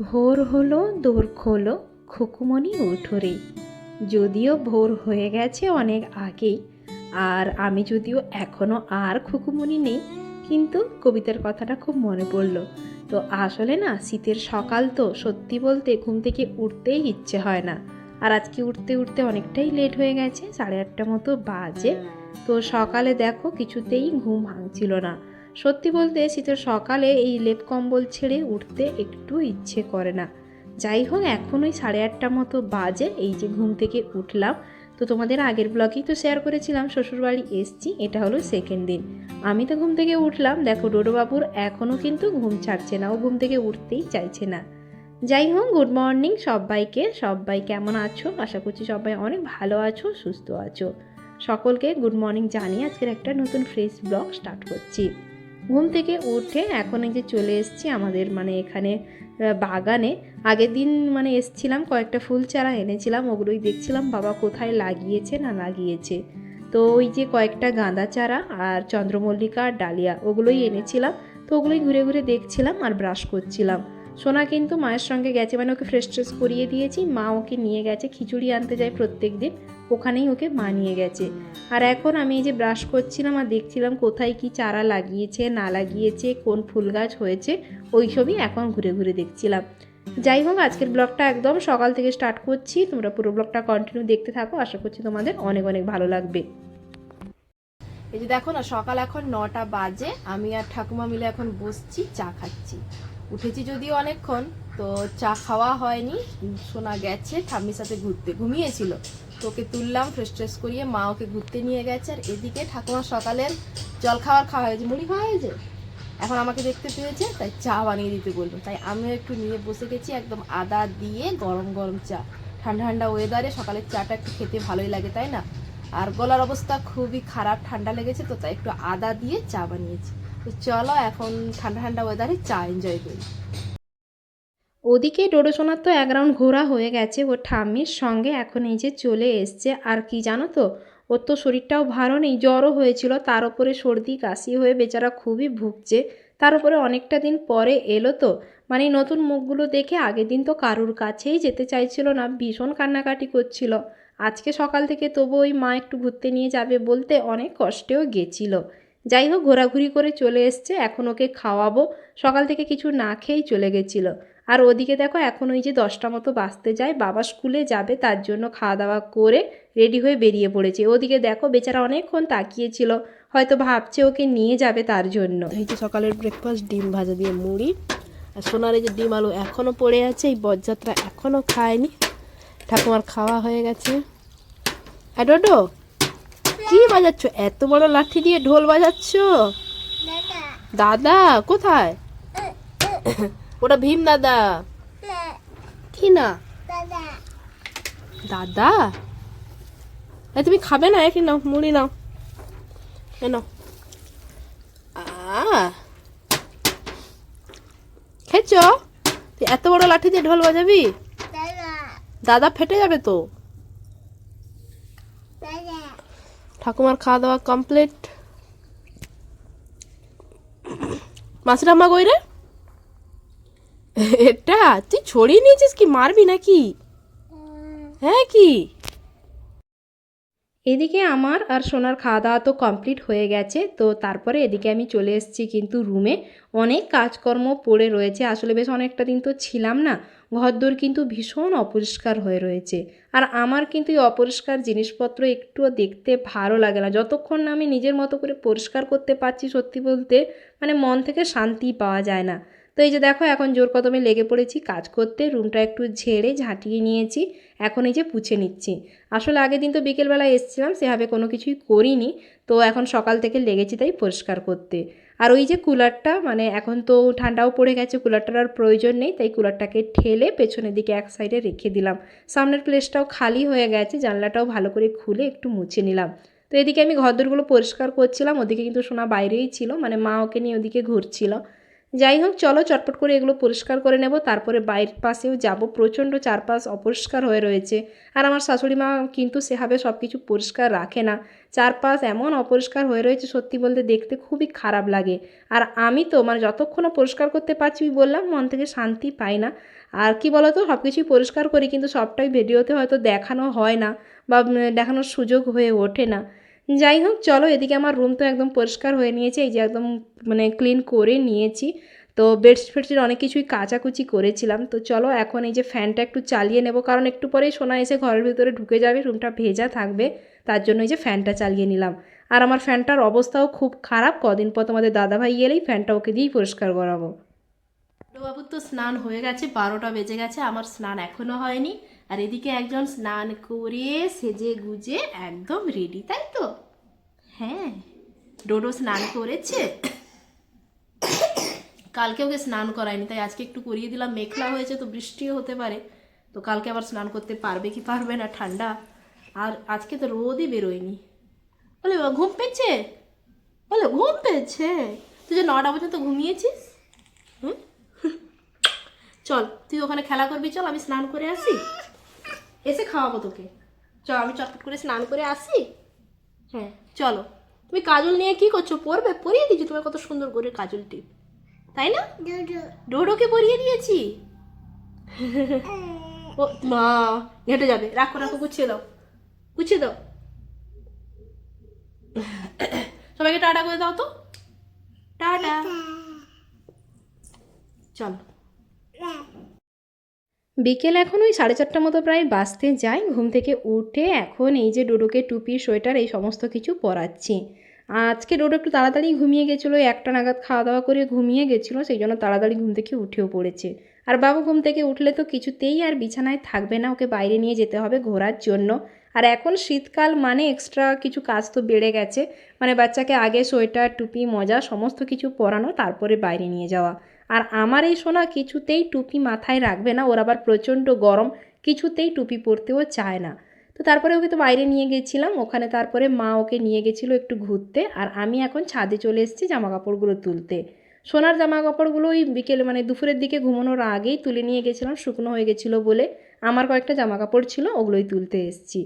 ভোর হলো দোর খোলো খুকুমনি ওঠো রে। যদিও ভোর হয়ে গেছে অনেক আগেই, আর আমি যদিও এখনও আর খুকুমনি নেই, কিন্তু কবিতার কথাটা খুব মনে পড়লো। তো আসলে না, শীতের সকাল তো সত্যি বলতে ঘুম থেকে উঠতেই ইচ্ছে হয় না। আর আজকে উঠতে উঠতে অনেকটাই লেট হয়ে গেছে, 8:30 মতো বাজে। তো সকালে দেখো কিছুতেই ঘুম ভাঙছিল না। সত্যি বলতে শীতের সকালে এই লেপ কম্বল ছেড়ে উঠতে একটু ইচ্ছে করে না। যাই হোক, এখন ওই 8:30 মতো বাজে, এই যে ঘুম থেকে উঠলাম। তো তোমাদের আগের ব্লগেই তো শেয়ার করেছিলাম শ্বশুরবাড়ি এসছি, এটা হলো সেকেন্ড দিন। আমি তো ঘুম থেকে উঠলাম, দেখো ডোডোবাবুর এখনও কিন্তু ঘুম ছাড়ছে না, ও ঘুম থেকে উঠতেই চাইছে না। যাই হোক, গুড মর্নিং সবাইকে। সবাই কেমন আছো? আশা করছি সবাই অনেক ভালো আছো, সুস্থ আছো। সকলকে গুড মর্নিং জানিয়ে আজকের একটা নতুন ফ্রেশ ব্লগ স্টার্ট করছি। ঘুম থেকে উঠে এখন এই যে চলে এসেছি আমাদের এখানে বাগানে। আগের দিন এসছিলাম, কয়েকটা ফুল চারা এনেছিলাম, ওগুলোই দেখছিলাম বাবা কোথায় লাগিয়েছে না লাগিয়েছে। তো ওই যে কয়েকটা গাঁদা চারা আর চন্দ্রমল্লিকা আর ডালিয়া ওগুলোই এনেছিলাম। তো ওগুলোই ঘুরে ঘুরে দেখছিলাম আর ব্রাশ করছিলাম। সোনা কিন্তু মায়ের সঙ্গে গেছে, ওকে ফ্রেশ ট্রেশ করিয়ে দিয়েছি, মা ওকে নিয়ে গেছে, খিচুড়ি আনতে যায় প্রত্যেক দিন, ওখানেই ওকে মা নিয়ে গেছে। আর এখন আমি এই যে ব্রাশ করছিলাম আর দেখছিলাম কোথায় কি চারা লাগিয়েছে না লাগিয়েছে, কোন ফুল গাছ হয়েছে, ওই সবই এখন ঘুরে ঘুরে দেখছিলাম। যাই হোক, আজকের ব্লগটা একদম সকাল থেকে স্টার্ট করছি, তোমরা পুরো ব্লগটা কন্টিনিউ দেখতে থাকো, আশা করছি তোমাদের অনেক অনেক ভালো লাগবে। এই যে দেখো না, সকাল এখন 9টা বাজে, আমি আর ঠাকুমা মিলে এখন বসছি, চা খাচ্ছি। উঠেছি যদিও অনেকক্ষণ, তো চা খাওয়া হয়নি। সোনা গেছে ঠাম্মির সাথে ঘুরতে, ঘুমিয়েছিল, তোকে তুললাম, ফ্রেশ ট্রেশ করিয়ে মা ওকে ঘুরতে নিয়ে গেছে। আর এদিকে ঠাকুমার সকালের জল খাওয়া হয়েছে, মুড়ি খাওয়া হয়েছে, এখন আমাকে দেখতে পেয়েছে, তাই চা বানিয়ে দিতে বলবো, তাই আমিও একটু নিয়ে বসে গেছি, একদম আদা দিয়ে গরম গরম চা। ঠান্ডা ঠান্ডা ওয়েদারে সকালের চাটা একটু খেতে ভালোই লাগে, তাই না? আর গলার অবস্থা খুবই খারাপ, ঠান্ডা লেগেছে, তো তাই একটু আদা দিয়ে চা বানিয়েছি। তো চলো এখন ঠান্ডা ঠান্ডা ওয়েদারে চা এনজয় করি। ওদিকে ডোডো সোনার তো এক রাউন্ড ঘোরা হয়ে গেছে, ও ঠাম্মির সঙ্গে এখন এই যে চলে এসছে। আর কি জানো তো, ওর তো শরীরটাও ভালো নেই, জ্বরও হয়েছিল, তার উপরে সর্দি কাশি হয়ে বেচারা খুবই ভুগছে। তার উপরে অনেকটা দিন পরে এলো তো, নতুন মুখগুলো দেখে আগের দিন তো কারুর কাছেই যেতে চাইছিল না, ভীষণ কান্নাকাটি করছিল। আজকে সকাল থেকে তবু ওই মা একটু ঘুরতে নিয়ে যাবে বলতে অনেক কষ্টেও গেছিল। যাই হোক, ঘোরাঘুরি করে চলে এসছে, এখন ওকে খাওয়াবো। সকাল থেকে কিছু না খেয়েই চলে গেছিলো। আর ওদিকে দেখো, এখন ওই যে 10টা মতো বাজতে যায়, বাবা স্কুলে যাবে, তার জন্য খাওয়া দাওয়া করে রেডি হয়ে বেরিয়ে পড়েছে। ওদিকে দেখো বেচারা অনেকক্ষণ তাকিয়েছিল, হয়তো ভাবছে ওকে নিয়ে যাবে তার জন্য। এই যে সকালের ব্রেকফাস্ট, ডিম ভাজা দিয়ে মুড়ি। আর সোনার এই যে ডিম আলু এখনও পড়ে আছে, এই বরযাত্রা এখনও খায়নি, ঠাকুমার খাওয়া হয়ে গেছে। আর ডোডো কি বাজাচ্ছ? এত বড় লাঠি দিয়ে ঢোল বাজাচ্ছ? দাদা কোথায়? ওটা ভীম দাদা। কি না দাদা? তুমি খাবে না? একই নাও, মুড়ি নাও, নাও। খেয়েছ? তুই এত বড় লাঠি দিয়ে ঢোল বাজাবি? দাদা ফেটে যাবে তো। ঠাকুমার খাওয়া দাওয়া কমপ্লিট। মাসিরাম্মা কই রে? এটা তুই ছড়িয়ে নিয়েছিস কি? মারবি নাকি? হ্যাঁ কি? এদিকে আমার আর সোনার খাওয়া দাওয়া তো কমপ্লিট হয়ে গেছে। তো তারপরে এদিকে আমি চলে এসেছি কিন্তু রুমে, অনেক কাজকর্ম পড়ে রয়েছে। আসলে বেশ অনেকটা দিন তো ছিলাম না, ঘরদোর কিন্তু ভীষণ অপরিষ্কার হয়ে রয়েছে। আর আমার কিন্তু এই অপরিষ্কার জিনিসপত্র একটুও দেখতে ভালো লাগে না, যতক্ষণ না আমি নিজের মতো করে পরিষ্কার করতে পারছি, সত্যি বলতে মন থেকে শান্তি পাওয়া যায় না। তো এই যে দেখো, এখন জোর কদমে লেগে পড়েছি কাজ করতে, রুমটা একটু ঝেড়ে ঝাঁটিয়ে নিয়েছি, এখন এই যে পুছে নিচ্ছি। আসলে আগের দিন তো বিকেলবেলা এসেছিলাম, সেভাবে কোনো কিছুই করিনি, তো এখন সকাল থেকে লেগেছি তাই পরিষ্কার করতে। আর ওই যে কুলারটা, এখন তো ঠান্ডাও পড়ে গেছে, কুলারটার আর প্রয়োজন নেই, তাই কুলারটাকে ঠেলে পেছনের দিকে এক সাইডে রেখে দিলাম। সামনের প্লেসটাও খালি হয়ে গেছে, জানলাটাও ভালো করে খুলে একটু মুছে নিলাম। তো এদিকে আমি ঘরদোরগুলো পরিষ্কার করছিলাম, ওদিকে কিন্তু সোনা বাইরেই ছিল, মা ওকে নিয়ে ওদিকে ঘুরছিল। যাই হোক চলো চটপট করে এগুলো পরিষ্কার করে নেব, তারপরে বাইরের পাশেও যাব। প্রচণ্ড চারপাশ অপরিষ্কার হয়ে রয়েছে, আর আমার শাশুড়ি মা কিন্তু সেভাবে সব কিছু পরিষ্কার রাখে না। চারপাশ এমন অপরিষ্কার হয়ে রয়েছে, সত্যি বলতে দেখতে খুবই খারাপ লাগে। আর আমি তো মানে যতক্ষণ না পরিষ্কার করতে পারছি, বললাম মন থেকে শান্তি পাই না। আর কি বলো তো, সব কিছুই পরিষ্কার করি কিন্তু সবটাই ভিডিওতে হয়তো দেখানো হয় না বা দেখানোর সুযোগ হয়ে ওঠে না। যাই হোক চলো, এদিকে আমার রুম তো একদম পরিষ্কার হয়ে নিয়েছে, এই যে একদম মানে ক্লিন করে নিয়েছি। তো বেডশিট ফেডশিট অনেক কিছুই কাচাকুচি করেছিলাম। তো চলো এখন এই যে ফ্যানটা একটু চালিয়ে নেব, কারণ একটু পরেই সোনা এসে ঘরের ভিতরে ঢুকে যাবে, রুমটা ভেজা থাকবে, তার জন্য এই যে ফ্যানটা চালিয়ে নিলাম। আর আমার ফ্যানটার অবস্থাও খুব খারাপ, কদিন পর তোমাদের দাদাভাই এলেই ফ্যানটা ওকে দিয়েই পরিষ্কার করাবো। বাবুর তো স্নান হয়ে গেছে, 12টা বেজে গেছে, আমার স্নান এখনও হয়নি। আর এদিকে একজন স্নান করে সেজে গুজে একদম রেডি, তাই তো? হ্যাঁ, ডোডো স্নান করেছে, কালকে ওকে স্নান করায়নি, তাই আজকে একটু করিয়ে দিলাম। মেঘলা হয়েছে তো বৃষ্টিও হতে পারে, তো কালকে আবার স্নান করতে পারবে কি পারবে না, ঠান্ডা। আর আজকে তো রোদই বেরোয়নি। বলে ঘুম পেয়েছে, বলে ঘুম পেয়েছে। তুই যে 9টা পর্যন্ত ঘুমিয়েছিস। হুম, চল তুই ওখানে খেলা করবি, চল আমি স্নান করে আসি, এসে খাওয়াবো তোকে। চল আমি চটপট করে স্নান করে আসি। হ্যাঁ চলো। তুমি কাজল নিয়ে কি করছো? পরবে? পরিয়ে দিয়েছি তোমার কত সুন্দর করে কাজল টিপ, তাই না? ডোডোকে পরিয়ে দিয়েছি। ও মা, হেঁটে যাবে, রাখো রাখো, গুছিয়ে দাও, গুছিয়ে দাও। সবাইকে টাটা করে দাও তো, টাটা। চলো। বিকেল এখন ওই 4:30 মতো প্রায় বাজতে যায়। ঘুম থেকে উঠে এখন এই যে ডোডোকে টুপি সোয়েটার এই সমস্ত কিছু পরাচ্ছি। আজকে ডোডো একটু তাড়াতাড়ি ঘুমিয়ে গেছিলো, 1টা নাগাদ খাওয়া দাওয়া করে ঘুমিয়ে গেছিলো, সেই জন্য তাড়াতাড়ি ঘুম থেকে উঠেও পড়েছে। আর বাবু ঘুম থেকে উঠলে তো কিছুতেই আর বিছানায় থাকবে না, ওকে বাইরে নিয়ে যেতে হবে ঘোরার জন্য। আর এখন শীতকাল মানে এক্সট্রা কিছু কাজ তো বেড়ে গেছে, মানে বাচ্চাকে আগে সোয়েটার টুপি মোজা সমস্ত কিছু পরানো, তারপরে বাইরে নিয়ে যাওয়া। আর আমার এই সোনা কিছুতেই টুপি মাথায় রাখবে না, ওর আবার প্রচণ্ড গরম, কিছুতেই টুপি পরতেও চায় না। তো তারপরে ওকে তো বাইরে নিয়ে গেছিলাম, ওখানে তারপরে মা ওকে নিয়ে গেছিলো একটু ঘুরতে, আর আমি এখন ছাদে চলে এসেছি জামা কাপড়গুলো তুলতে। সোনার জামা কাপড়গুলো ওই বিকেলে মানে দুপুরের দিকে ঘুমানোর আগেই তুলে নিয়ে গেছিলাম, শুকনো হয়ে গেছিলো বলে। আমার কয়েকটা জামা কাপড় ছিল, ওগুলোই তুলতে এসেছি।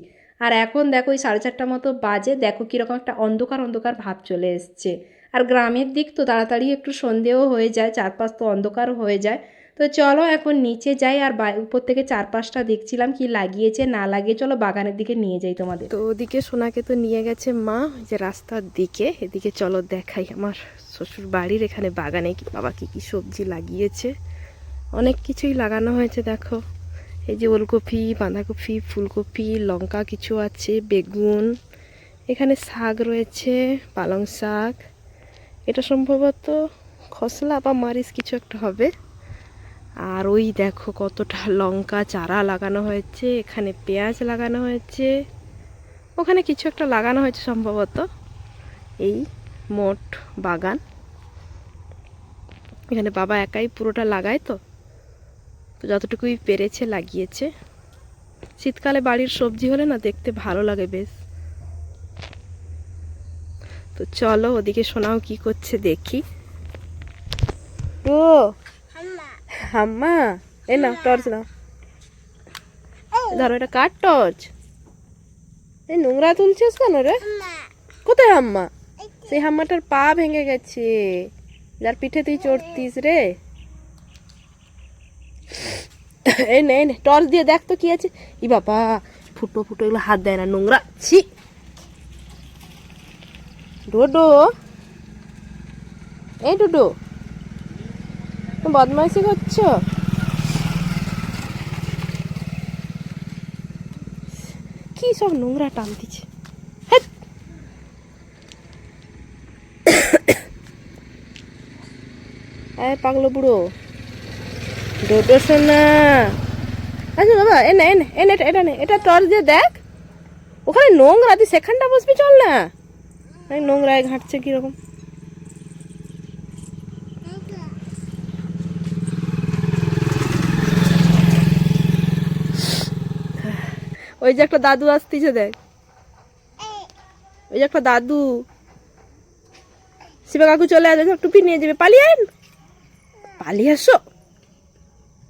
আর এখন দেখো ওই 4:30 মতো বাজে, দেখো কীরকম একটা অন্ধকার অন্ধকার ভাব চলে এসছে। আর গ্রামের দিক তো তাড়াতাড়ি একটু সন্ধেও হয়ে যায়, চারপাশ তো অন্ধকার হয়ে যায়। তো চলো এখন নিচে যাই, আর উপর থেকে চারপাশটা দেখছিলাম কি লাগিয়েছে না লাগিয়ে, চলো বাগানের দিকে নিয়ে যাই তোমাদের। তো ওদিকে সোনাকে তো নিয়ে গেছে মা যে রাস্তার দিকে, এদিকে চলো দেখাই আমার শ্বশুর বাড়ির এখানে বাগানে কি বাবা কি কি সবজি লাগিয়েছে। অনেক কিছুই লাগানো হয়েছে দেখো, এই যে ওলকপি, বাঁধাকপি, ফুলকপি, লঙ্কা কিছু আছে, বেগুন, এখানে শাক রয়েছে, পালং শাক, এটা সম্ভবত খসলা বা মারিচ কিছু একটা হবে। আর ওই দেখো কতটা লঙ্কা চারা লাগানো হয়েছে, এখানে পেঁয়াজ লাগানো হয়েছে, ওখানে কিছু একটা লাগানো হয়েছে সম্ভবত। এই মোট বাগান, এখানে বাবা একাই পুরোটা লাগায়, তো যতটুকুই পেরেছে লাগিয়েছে। শীতকালে বাড়ির সবজি হলে না দেখতে ভালো লাগে বেশ। তো চলো ওদিকে সোনাও কি করছে দেখি। ও হাম্মা, এ না টর্চ নাও, ধরো এটা কার টর্চ? এই নোংরা তুলছিস কেন রে? কোথায় হাম্মা? সেই হাম্মাটার পা ভেঙে গেছে, যার পিঠে তুই চড়তিস রে। এই নে টর্চ দিয়ে দেখ তো কি আছে। ই বাবা, ফুটো ফুটো এগুলো হাত দেয় না, নোংরা, ছি। ডোডো, এই ডোডো বদমাইশি করছো? কি সব নোংরা টানতিছে। এই পাগলো বুড়ো ডোডো সোনা, আচ্ছা বাবা এনে এনে এনে এটা নে, এটা টর্চ দিয়ে দেখ, ওখানে নোংরা, তুই সেখানটা বসবি, চল না। নোংরায় ঘাঁটছে কিরকম। ওই যে একটা দাদু আসতেছে দেখ, ওই যে একটা দাদু, শিবা কাকু চলে আসবে, টুপি নিয়ে যাবে, পালিয়ে আন। পালিয়ে এসো।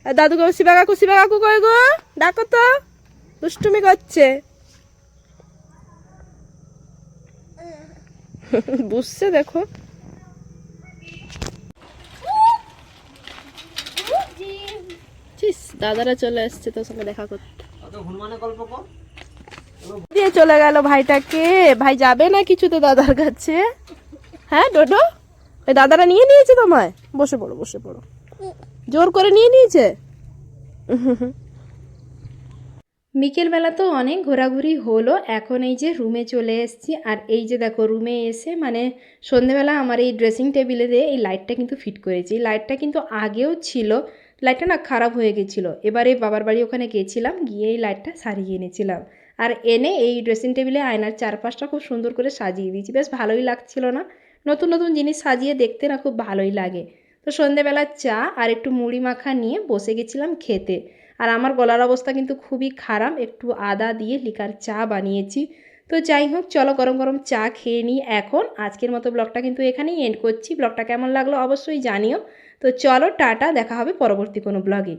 দাদুকে শিবা কাকু কই গো, ডাকো তো, দুষ্টুমি করছে। বুঝছে দেখো। দাদারা চলে এসছে তোর সঙ্গে দেখা করতে। দিয়ে চলে গেল ভাইটাকে। ভাই যাবে না কিছুতে দাদার কাছে? হ্যাঁ ডোডো, ওই দাদারা নিয়ে নিয়েছে তোমায়? বসে পড়ো বসে পড়ো। জোর করে নিয়ে নিয়েছে। বিকেলবেলা তো অনেক ঘোরাঘুরি হলো, এখন এই যে রুমে চলে এসেছি। আর এই যে দেখো রুমে এসে মানে সন্ধেবেলা আমার এই ড্রেসিং টেবিলে দিয়ে এই লাইটটা কিন্তু ফিট করেছি। এই লাইটটা কিন্তু আগেও ছিল, লাইটটা না খারাপ হয়ে গেছিলো। এবারে বাবার বাড়ি ওখানে গেছিলাম, গিয়ে এই লাইটটা সারিয়ে এনেছিলাম। আর এনে এই ড্রেসিং টেবিলে আয়নার চারপাশটা খুব সুন্দর করে সাজিয়ে দিয়েছি। বেশ ভালোই লাগছিল না? নতুন নতুন জিনিস সাজিয়ে দেখতে না খুব ভালোই লাগে। তো সন্ধেবেলা চা আর একটু মুড়ি মাখা নিয়ে বসে গেছিলাম খেতে। আর আমার গলার অবস্থা কিন্তু খুবই খারাপ, একটু আদা দিয়ে লিকার চা বানিয়েছি। তো যাই হোক, চলো গরম গরম চা খেয়ে নিই এখন। আজকের মতো ব্লগটা কিন্তু এখানেই এন্ড করছি। ব্লগটা কেমন লাগলো অবশ্যই জানিও। তো চলো টাটা, দেখা হবে পরবর্তী কোনো ব্লগে।